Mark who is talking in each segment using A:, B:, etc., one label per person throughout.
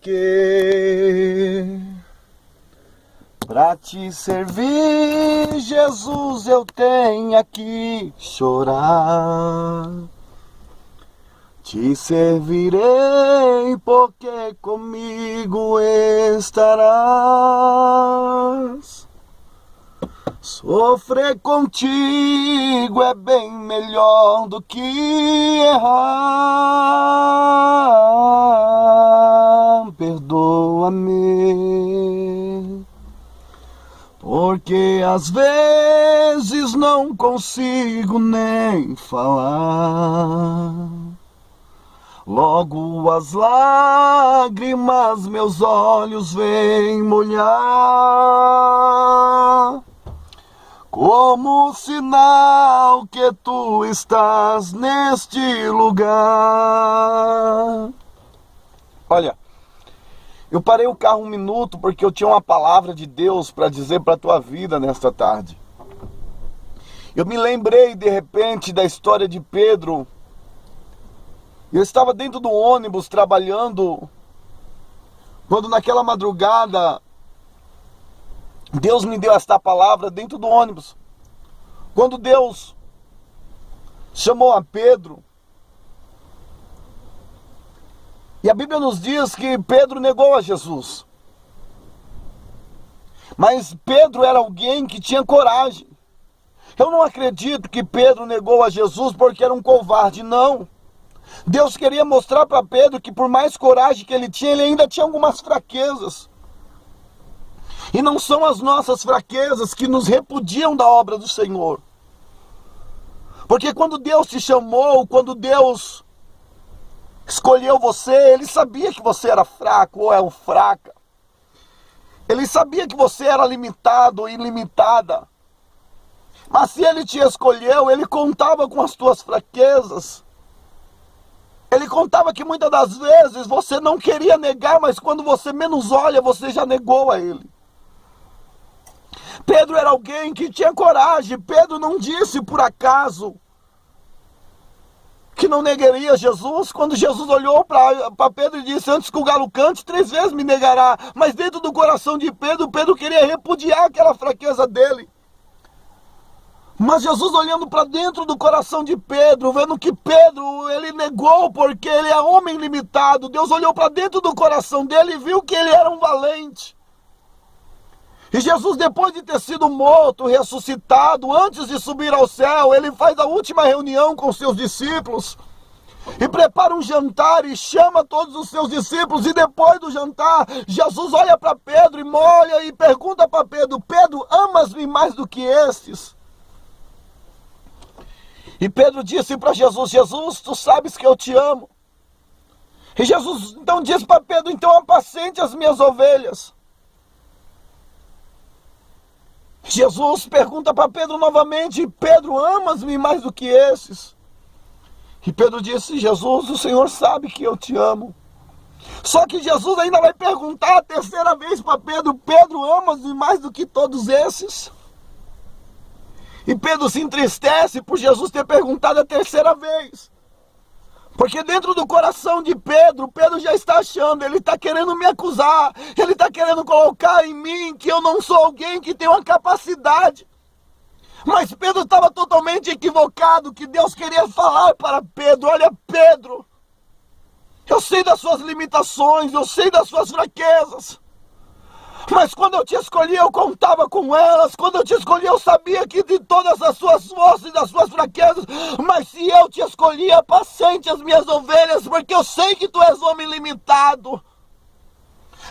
A: porquê. Pra te servir, Jesus, eu tenho que chorar. Te servirei, porque comigo estarás. Sofrer contigo é bem melhor do que errar. Perdoa-me, porque às vezes não consigo nem falar. Logo as lágrimas meus olhos vêm molhar, como sinal que tu estás neste lugar. Olha, eu parei o carro um minuto porque eu tinha uma palavra de Deus para dizer para a tua vida nesta tarde. Eu me lembrei de repente da história de Pedro. Eu estava dentro do ônibus trabalhando, quando naquela madrugada Deus me deu esta palavra dentro do ônibus. Quando Deus chamou a Pedro, e a Bíblia nos diz que Pedro negou a Jesus. Mas Pedro era alguém que tinha coragem. Eu não acredito que Pedro negou a Jesus porque era um covarde, não. Deus queria mostrar para Pedro que por mais coragem que ele tinha, ele ainda tinha algumas fraquezas. E não são as nossas fraquezas que nos repudiam da obra do Senhor. Porque quando Deus te chamou, quando Deus escolheu você, Ele sabia que você era fraco ou é fraca. Ele sabia que você era limitado ou ilimitada. Mas se Ele te escolheu, Ele contava com as tuas fraquezas. Ele contava que muitas das vezes você não queria negar, mas quando você menos olha, você já negou a Ele. Pedro era alguém que tinha coragem. Pedro não disse por acaso que não negaria Jesus. Quando Jesus olhou para Pedro e disse: antes que o galo cante, 3 vezes me negará. Mas dentro do coração de Pedro, Pedro queria repudiar aquela fraqueza dele. Mas Jesus olhando para dentro do coração de Pedro, vendo que Pedro, ele negou porque ele é homem limitado. Deus olhou para dentro do coração dele e viu que ele era um valente. E Jesus, depois de ter sido morto, ressuscitado, antes de subir ao céu, ele faz a última reunião com seus discípulos. E prepara um jantar e chama todos os seus discípulos. E depois do jantar, Jesus olha para Pedro e molha e pergunta para Pedro: Pedro, amas-me mais do que estes? E Pedro disse para Jesus: Jesus, tu sabes que eu te amo. E Jesus então diz para Pedro: então apacente as minhas ovelhas. Jesus pergunta para Pedro novamente: Pedro, amas-me mais do que esses? E Pedro disse: Jesus, o Senhor sabe que eu te amo. Só que Jesus ainda vai perguntar a terceira vez para Pedro: Pedro, amas-me mais do que todos esses? E Pedro se entristece por Jesus ter perguntado a terceira vez. Porque dentro do coração de Pedro, Pedro já está achando, ele está querendo me acusar, ele está querendo colocar em mim que eu não sou alguém que tem uma capacidade. Mas Pedro estava totalmente equivocado, que Deus queria falar para Pedro: olha, Pedro, eu sei das suas limitações, eu sei das suas fraquezas. Mas quando eu te escolhi, eu contava com elas. Quando eu te escolhi, eu sabia que de todas as suas forças e das suas fraquezas. Mas se eu te escolhi, apacente as minhas ovelhas, porque eu sei que tu és homem limitado.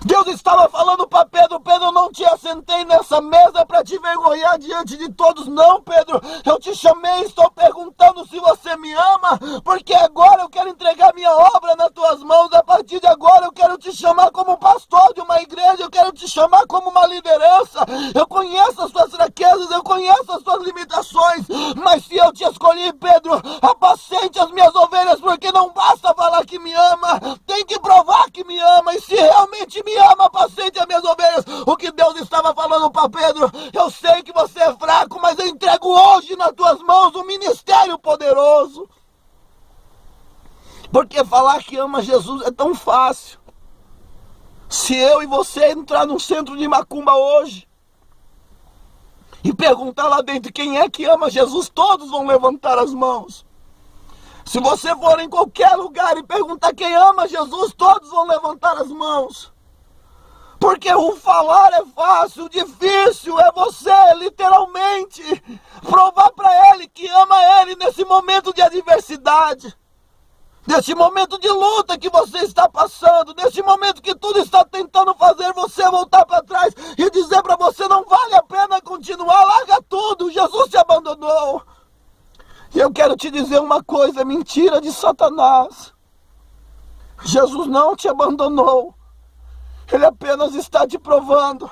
A: Deus estava falando para Pedro: Pedro, eu não te assentei nessa mesa para te envergonhar diante de todos, não, Pedro. Eu te chamei, estou perguntando se você me ama, porque agora eu quero entregar minha obra nas tuas mãos. A partir de agora eu quero te chamar como pastor de uma igreja, eu quero te chamar como uma liderança. Eu conheço as suas fraquezas, eu conheço as suas limitações, mas se eu te escolhi, Pedro, apacente as minhas ovelhas, porque não basta falar que me ama, tem que provar que me ama. E se realmente me ama, apacente as minhas ovelhas. O que Deus estava falando para Pedro: eu sei que você é fraco, mas eu entrego hoje nas tuas mãos um ministério poderoso. Porque falar que ama Jesus é tão fácil. Se eu e você entrar num centro de macumba hoje e perguntar lá dentro quem é que ama Jesus, todos vão levantar as mãos. Se você for em qualquer lugar e perguntar quem ama Jesus, todos vão levantar as mãos. Porque o falar é fácil, o difícil é você, literalmente, provar para Ele que ama Ele nesse momento de adversidade. Nesse momento de luta que você está passando, nesse momento que tudo está tentando fazer você voltar para trás e dizer para você não vale a pena continuar, larga tudo, Jesus te abandonou. E eu quero te dizer uma coisa, mentira de Satanás. Jesus não te abandonou. Ele apenas está te provando,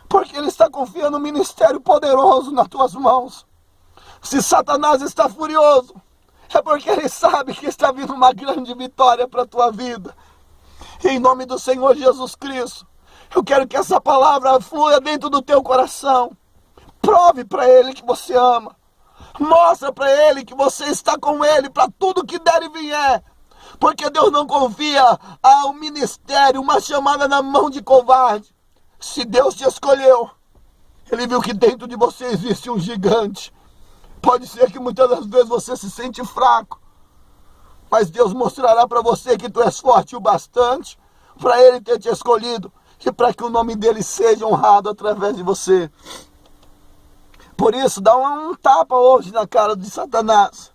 A: porque Ele está confiando um ministério poderoso nas tuas mãos. Se Satanás está furioso, é porque ele sabe que está vindo uma grande vitória para a tua vida. E em nome do Senhor Jesus Cristo, eu quero que essa palavra flua dentro do teu coração. Prove para Ele que você ama. Mostra para Ele que você está com Ele para tudo que der e vier. Porque Deus não confia ao ministério, uma chamada na mão de covarde. Se Deus te escolheu, Ele viu que dentro de você existe um gigante. Pode ser que muitas das vezes você se sente fraco, mas Deus mostrará para você que tu és forte o bastante para Ele ter te escolhido e para que o nome dEle seja honrado através de você. Por isso, dá um tapa hoje na cara de Satanás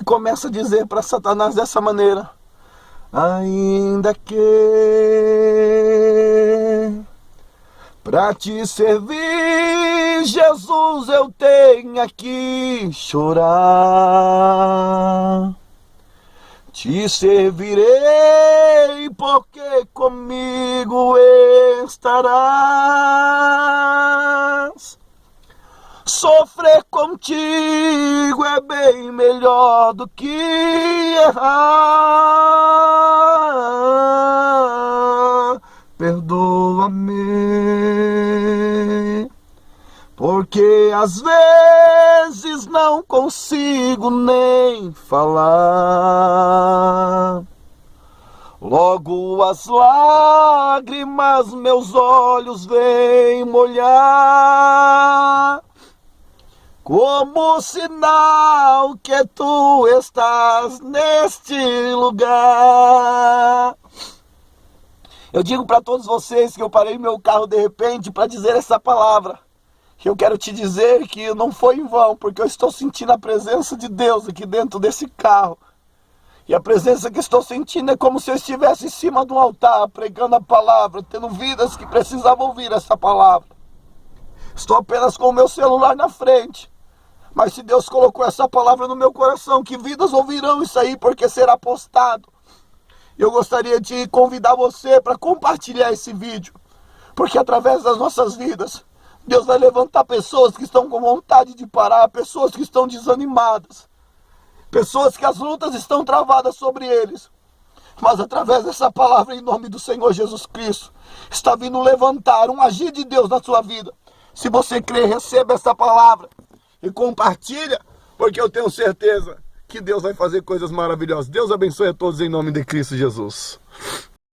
A: e começa a dizer para Satanás dessa maneira: ainda que pra te servir, Jesus, eu tenho que chorar. Te servirei porque comigo estarás. Sofrer contigo é bem melhor do que errar. Perdoa-me, porque às vezes não consigo nem falar. Logo as lágrimas meus olhos vêm molhar, como sinal que tu estás neste lugar. Eu digo para todos vocês que eu parei meu carro de repente para dizer essa palavra. Eu quero te dizer que não foi em vão, porque eu estou sentindo a presença de Deus aqui dentro desse carro. E a presença que estou sentindo é como se eu estivesse em cima de um altar, pregando a palavra, tendo vidas que precisavam ouvir essa palavra. Estou apenas com o meu celular na frente. Mas se Deus colocou essa palavra no meu coração, que vidas ouvirão isso aí, porque será postado. Eu gostaria de convidar você para compartilhar esse vídeo, porque através das nossas vidas, Deus vai levantar pessoas que estão com vontade de parar, pessoas que estão desanimadas, pessoas que as lutas estão travadas sobre eles. Mas através dessa palavra, em nome do Senhor Jesus Cristo, está vindo levantar um agir de Deus na sua vida. Se você crê, receba essa palavra e compartilha, porque eu tenho certeza que Deus vai fazer coisas maravilhosas. Deus abençoe a todos em nome de Cristo Jesus.